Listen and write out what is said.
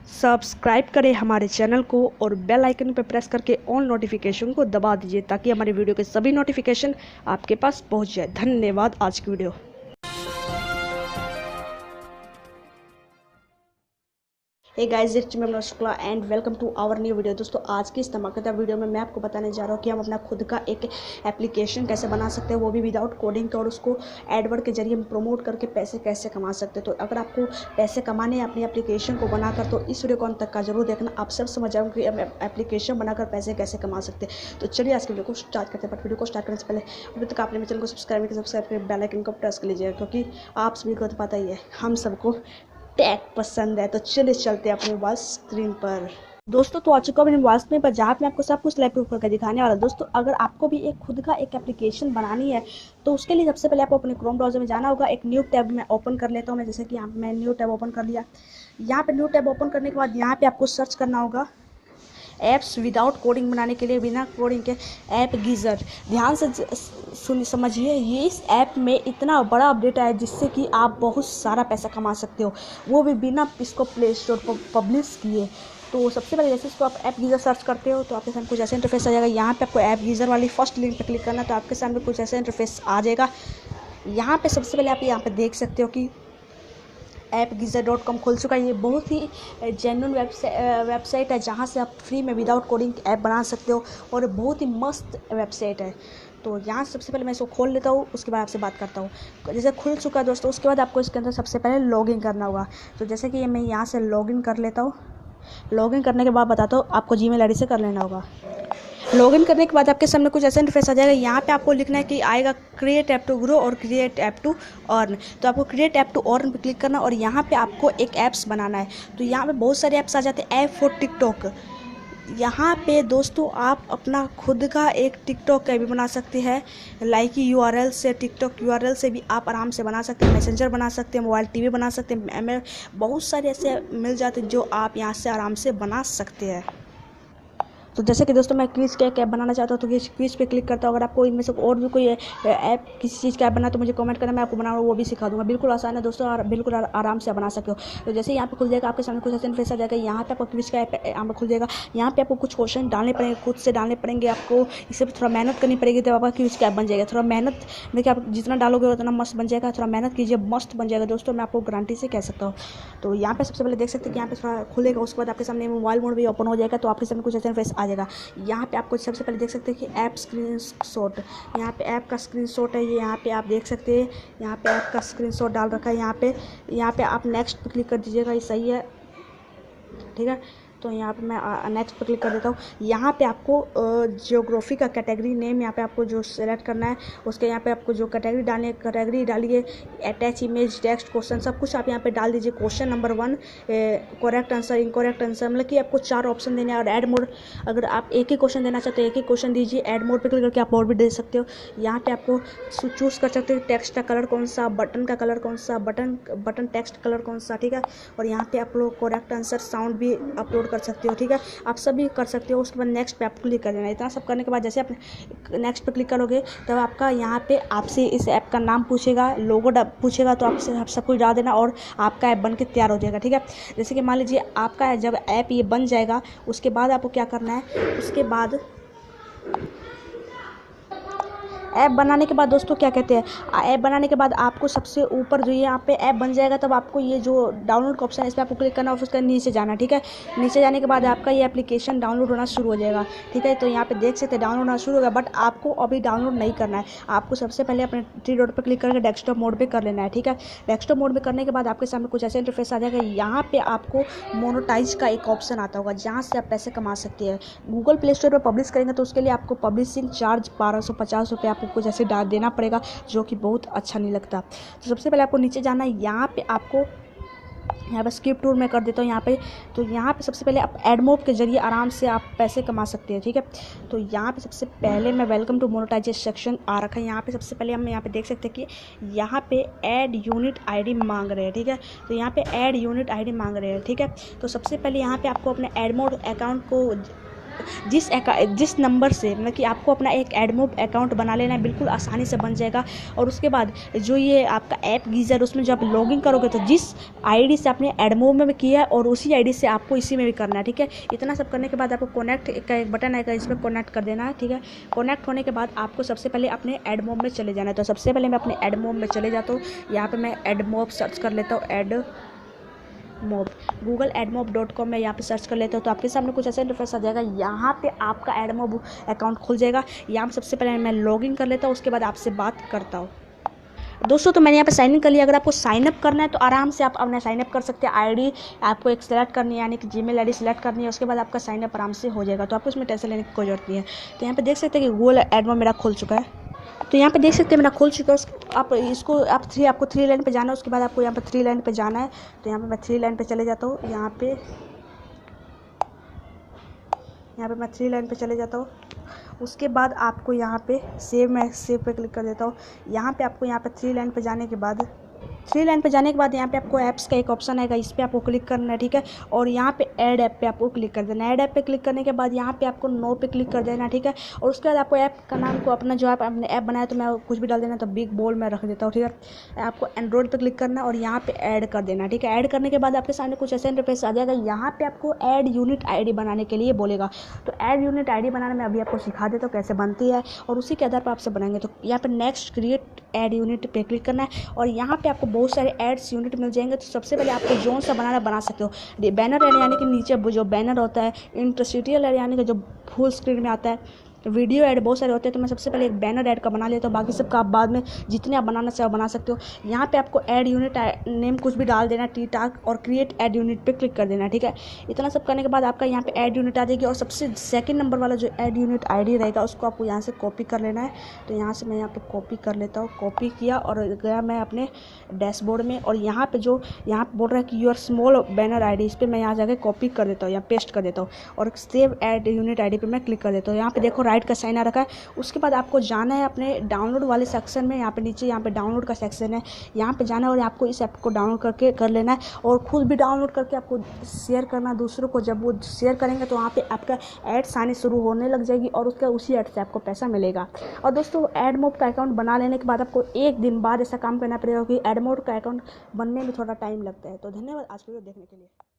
Subscribe करें हमारे channel को और बेल आइकन पर प्रेस करके ऑल नोटिफिकेशन को दबा दीजिए ताकि हमारे वीडियो के सभी नोटिफिकेशन आपके पास पहुंच जाए। धन्यवाद। आज की वीडियो। Hey guys, it's me Abhinav Shukla and welcome to our new video. दोस्तों, आज की इस धमाकेदार वीडियो में मैं आपको बताने जा रहा हूँ कि हम अपना खुद का एक एप्लीकेशन कैसे बना सकते हैं, वो भी विदाउट कोडिंग के, और उसको एडवर्ड के जरिए हम प्रमोट करके पैसे कैसे कमा सकते हैं। तो अगर आपको पैसे कमाने हैं अपनी एप्लीकेशन को बनाकर, तो इस वीडियो को अंत तक का जरूर देखना। आप सब समझ जाओगे कि हम एप्लीकेशन बनाकर पैसे कैसे कमा सकते हैं। तो चलिए आज की वीडियो को स्टार्ट करते हैं। बट वीडियो को स्टार्ट करने से पहले अभी तक आपने मेरे चैनल को सब्सक्राइब कर बेल आइकन को प्रेस कर लीजिएगा, क्योंकि आप सभी को तो पता ही है हम सबको टैग पसंद है। तो चलिए चलते हैं अपने मोबाइल स्क्रीन पर। दोस्तों, तो आ चुका हूँ अपने मोबाइल स्क्रीन पर, जहाँ पे आपको सब कुछ लाइव प्रूफ करके दिखाने वाला। दोस्तों, अगर आपको भी एक खुद का एक एप्लीकेशन बनानी है तो उसके लिए सबसे पहले आपको अपने क्रोम ब्राउजर में जाना होगा। एक न्यू टैब में ओपन कर लेता हूँ मैं, जैसे कि यहाँ मैं न्यू टैब ओपन कर लिया। यहाँ पे न्यू टैब ओपन करने के बाद यहाँ पे आपको सर्च करना होगा ऐप्स विदाउट कोडिंग बनाने के लिए, बिना कोडिंग के ऐप गीज़र। ध्यान से समझिए, ये इस ऐप में इतना बड़ा अपडेट है जिससे कि आप बहुत सारा पैसा कमा सकते हो, वो भी बिना इसको प्ले स्टोर पर पब्लिश किए। तो सबसे पहले जैसे इसको आप ऐप गीज़र सर्च करते हो तो आपके सामने कुछ ऐसा इंटरफेस आ जाएगा। यहाँ पे आपको ऐप गीज़र वाली फर्स्ट लिंक पर क्लिक करना है, तो आपके सामने कुछ ऐसा इंटरफेस आ जाएगा। यहाँ पे सबसे पहले आप यहाँ पे देख सकते हो कि appgizzer.com खुल चुका है। ये बहुत ही जेन्युइन वेबसाइट है, जहाँ से आप फ्री में विदाउट कोडिंग ऐप बना सकते हो, और बहुत ही मस्त वेबसाइट है। तो यहाँ सबसे पहले मैं इसको खोल लेता हूँ, उसके बाद आपसे बात करता हूँ। जैसे खुल चुका है दोस्तों, उसके बाद आपको इसके अंदर सबसे पहले लॉगिन करना होगा। तो जैसे कि मैं यहाँ से लॉगिन कर लेता हूँ। लॉगिन करने के बाद बताता हूँ, आपको जीमेल आईडी से कर लेना होगा। लॉगिन करने के बाद आपके सामने कुछ ऐसा इंटरफेस आ जाएगा। यहाँ पे आपको लिखना है कि आएगा क्रिएट ऐप टू ग्रो और क्रिएट ऐप टू अर्न। तो आपको क्रिएट ऐप टू अर्न पे क्लिक करना और यहाँ पे आपको एक ऐप्स बनाना है। तो यहाँ पे बहुत सारे ऐप्स आ जाते हैं। ऐप फॉर टिकटॉक, यहाँ पे दोस्तों आप अपना खुद का एक टिकटॉक का भी बना सकते हैं। लाइक यूआरएल से, टिकटॉक यूआरएल से भी आप आराम से बना सकते हैं। मैसेंजर बना सकते हैं, मोबाइल टीवी बना सकते हैं, बहुत सारे ऐसे मिल जाते हैं जो आप यहाँ से आराम से बना सकते हैं। तो जैसे कि दोस्तों मैं क्विज का एक ऐप बनाना चाहता हूँ, तो क्विज पे क्लिक करता हूँ। अगर आपको इनमें से और भी कोई ऐप किसी चीज़ का ऐप बना तो मुझे कमेंट करना, मैं आपको बनाऊँ वो भी सिखा दूँगा। बिल्कुल आसान है दोस्तों, और बिल्कुल आराम से बना सकते हो। तो जैसे यहाँ पे खुल जाएगा, आपके सामने कुछ ऐसा इंटरफेस आ जाएगा। यहाँ पे आपको क्विज का ऐप यहाँ पर खुल जाएगा। यहाँ पे आपको कुछ क्वेश्चन डालने पड़ेंगे, खुद से डालने पड़ेंगे आपको। इसे थोड़ा मेहनत करनी पड़ेगी, तो आपका क्विज का ऐप बन जाएगा। थोड़ा मेहनत देखिए, आप जितना डालोगे उतना मस्त बन जाएगा। थोड़ा मेहनत कीजिए, मस्त बन जाएगा दोस्तों, मैं आपको गारंटी से कह सकता हूँ। तो यहाँ पे सबसे पहले देख सकते हैं कि यहाँ पे थोड़ा खुलेगा, उसके बाद आपके सामने मोबाइल मोड भी ओपन हो जाएगा। तो आपके सामने कुछ ऐसा इंटरफेस आ जाएगा। यहाँ पे आपको सबसे पहले देख सकते हैं कि ऐप स्क्रीनशॉट, यहाँ पे ऐप का स्क्रीनशॉट है ये, यहाँ पे आप देख सकते हैं। यहाँ पे ऐप का स्क्रीनशॉट डाल रखा है। यहाँ पे आप नेक्स्ट पे क्लिक कर दीजिएगा, ये सही है, ठीक है। तो यहाँ पे मैं नेक्स्ट पर क्लिक कर देता हूँ। यहाँ पे आपको जियोग्राफी का कैटेगरी नेम यहाँ पे आपको जो सेलेक्ट करना है, उसके यहाँ पे आपको जो कैटेगरी डालनी है कैटेगरी डालिए। अटैच इमेज, टेक्स्ट, क्वेश्चन सब कुछ आप यहाँ पे डाल दीजिए। Question number 1 correct answer, incorrect answer, मतलब कि आपको 4 ऑप्शन देने हैं। और ऐड मोड, अगर आप एक ही क्वेश्चन देना चाहते हो एक ही क्वेश्चन दीजिए। ऐड मोड पर क्लिक करके आप और भी दे सकते हो। यहाँ पे आपको चूज़ कर सकते हो टेक्स्ट का कलर कौन सा, बटन का कलर कौन सा, बटन टेक्स्ट कलर कौन सा, ठीक है। और यहाँ पे आप लोग करेक्ट आंसर साउंड भी अपलोड कर सकते हो, ठीक है। आप सभी कर सकते हो। उसके बाद नेक्स्ट पे आप क्लिक कर देना। इतना सब करने के बाद जैसे आप नेक्स्ट पे क्लिक करोगे तब आपका यहाँ पे आपसे इस ऐप का नाम पूछेगा, लोगो पूछेगा, तो आपसे आप सब कुछ डाल देना और आपका ऐप बन के तैयार हो जाएगा, ठीक है। जैसे कि मान लीजिए आपका जब ऐप ये बन जाएगा, उसके बाद आपको क्या करना है, उसके बाद ऐप बनाने के बाद दोस्तों क्या कहते हैं, ऐप बनाने के बाद आपको सबसे ऊपर जो यहाँ पे ऐप बन जाएगा, तब आपको ये जो डाउनलोड का ऑप्शन है इस पर आपको क्लिक करना और उसके नीचे जाना, ठीक है। नीचे जाने के बाद आपका ये एप्लीकेशन डाउनलोड होना शुरू हो जाएगा, ठीक है। तो यहाँ पे देख सकते हैं डाउनलोड होना शुरू होगा, बट आपको अभी डाउनलोड नहीं करना है। आपको सबसे पहले अपने 3 डॉट पर क्लिक करके डेस्कटॉप मोड पर कर लेना है, ठीक है। डेस्कटॉप मोड में करने के बाद आपके सामने कुछ ऐसा इंटरफेस आ जाएगा। यहाँ पे आपको मोनेटाइज का एक ऑप्शन आता होगा, जहाँ से आप पैसे कमा सकते हैं। गूगल प्ले स्टोर पर पब्लिश करेंगे तो उसके लिए आपको पब्लिशिंग चार्ज 1250 रुपये आपको कुछ ऐसे देना पड़ेगा, जो कि बहुत अच्छा नहीं लगता। तो सबसे पहले आपको नीचे जाना है। यहाँ पे आपको यहाँ पे स्किप टूर में कर देता हूँ यहाँ पे। तो यहाँ पे सबसे पहले आप एडमोब के जरिए आराम से आप पैसे कमा सकते हैं, ठीक है। तो यहाँ पे सबसे पहले मैं वेलकम टू मोनेटाइजेशन सेक्शन आ रखा है। यहाँ पे सबसे पहले हम यहाँ पे देख सकते हैं कि यहाँ पे ऐड यूनिट आईडी मांग रहे हैं, ठीक है। तो यहाँ पे ऐड यूनिट आईडी मांग रहे हैं, ठीक है। तो सबसे पहले यहाँ पे आपको अपने एडमोड अकाउंट को जिस नंबर से मतलब कि आपको अपना एक एडमोब अकाउंट बना लेना है, बिल्कुल आसानी से बन जाएगा। और उसके बाद जो ये आपका ऐप गीज़र, उसमें जब आप लॉगिन करोगे तो जिस आईडी से आपने एडमोब में भी किया है और उसी आईडी से आपको इसी में भी करना है, ठीक है। इतना सब करने के बाद आपको कनेक्ट का एक बटन आएगा, इस पर कनेक्ट कर देना है, ठीक है। कनेक्ट होने के बाद आपको सबसे पहले अपने एडमोब में चले जाना है। तो सबसे पहले मैं अपने एडमोब में चले जाता हूँ। यहाँ पे मैं एडमोब सर्च कर लेता हूँ, एडमोब, गूगल एडमोब.com में यहाँ पे सर्च कर लेते हो तो आपके सामने कुछ ऐसा इंटरफेस आ जाएगा। यहाँ पे आपका एडमोब अकाउंट खुल जाएगा। यहाँ पे सबसे पहले मैं लॉगिन कर लेता हूँ, उसके बाद आपसे बात करता हूँ। दोस्तों तो मैंने यहाँ पे साइन इन कर लिया। अगर आपको साइन अप करना है तो आराम से आप अपना साइन अप कर सकते हैं। आईडी आपको एक सेलेक्ट करनी है, यानी कि जीमेल आईडी सेलेक्ट करनी है, उसके बाद आपका साइन अप आराम से हो जाएगा। तो आपको इसमें टेंशन लेने की कोई जरूरत नहीं है। तो यहाँ पे देख सकते हैं कि गूगल एडमोब मेरा खुल चुका है। तो यहाँ पे देख सकते हैं मेरा खुल चुका है। आपको थ्री लाइन पे जाना है, उसके बाद आपको यहाँ पे थ्री लाइन पे जाना है। तो यहाँ पे मैं थ्री लाइन पे चले जाता हूँ। यहाँ पे मैं थ्री लाइन पे चले जाता हूँ। उसके बाद आपको यहाँ पे मैं सेव पे क्लिक कर देता हूँ। यहाँ पे आपको यहाँ पे थ्री लाइन पे जाने के बाद यहाँ पे आपको ऐप्स का एक ऑप्शन आएगा, इस पर आपको क्लिक करना है, ठीक है। और यहाँ पे ऐड ऐप पे आपको क्लिक कर देना है। ऐड ऐप पे क्लिक करने के बाद यहाँ पे आपको नो पे क्लिक कर देना है, ठीक है। और उसके बाद आपको ऐप का नाम को अपना जो आपने ऐप बनाया तो मैं कुछ भी डाल देना, तो बिग बोल में रख देता हूँ, ठीक है। आपको एंड्रॉइड पे क्लिक करना है और यहाँ पे ऐड कर देना, ठीक है। ऐड करने के बाद आपके सामने कुछ ऐसा इंटरफेस आ जाएगा। यहाँ पे आपको ऐड यूनिट आईडी बनाने के लिए बोलेगा। तो ऐड यूनिट आईडी बनाना मैं अभी आपको सिखा देता हूँ कैसे बनती है, और उसी के आधार पर आपसे बनाएंगे। तो यहाँ पे नेक्स्ट क्रिएट ऐड यूनिट पे क्लिक करना है और यहाँ पे आपको बहुत सारे एड्स यूनिट मिल जाएंगे। तो सबसे पहले आपको जोन सा बना सकते हो। बैनर ऐड यानी कि नीचे जो बैनर होता है, इंटरस्टिशियल ऐड यानी कि जो फुल स्क्रीन में आता है, वीडियो ऐड बहुत सारे होते हैं। तो मैं सबसे पहले एक बैनर ऐड का बना लेता हूँ, बाकी सबका आप बाद में जितने आप बनाना चाहो बना सकते हो। यहाँ पे आपको ऐड यूनिट नेम कुछ भी डाल देना, टी टाक, और क्रिएट ऐड यूनिट पे क्लिक कर देना, ठीक है। इतना सब करने के बाद आपका यहाँ पे ऐड यूनिट आ जाएगी और सबसे सेकंड नंबर वाला जो ऐड यूनिट आईडी रहेगा उसको आपको यहाँ से कॉपी कर लेना है। तो यहाँ से मैं यहाँ पे कॉपी कर लेता हूँ। कॉपी किया और गया मैं अपने डैशबोर्ड में, और यहाँ पे बोल रहा है कि योर स्मॉल बैनर आईडी, इस पर मैं यहाँ जाकर कॉपी कर देता हूँ या पेस्ट कर देता हूँ और सेव ऐड यूनिट आईडी पे मैं क्लिक कर देता हूँ। यहाँ पे देखो राइट का साइन आ रखा है। उसके बाद आपको जाना है अपने डाउनलोड वाले सेक्शन में। यहाँ पे नीचे यहाँ पे डाउनलोड का सेक्शन है, यहाँ पे जाना है और आपको इस ऐप को डाउनलोड करके कर लेना है और खुद भी डाउनलोड करके आपको शेयर करना दूसरों को। जब वो शेयर करेंगे तो वहाँ पे आपका एड्स आने शुरू होने लग जाएगी और उसका उसी ऐड से आपको पैसा मिलेगा। और दोस्तों एडमोब का अकाउंट बना लेने के बाद आपको एक दिन बाद ऐसा काम करना पड़ेगा कि एडमोब का अकाउंट बनने में थोड़ा टाइम लगता है। तो धन्यवाद आज वीडियो देखने के लिए।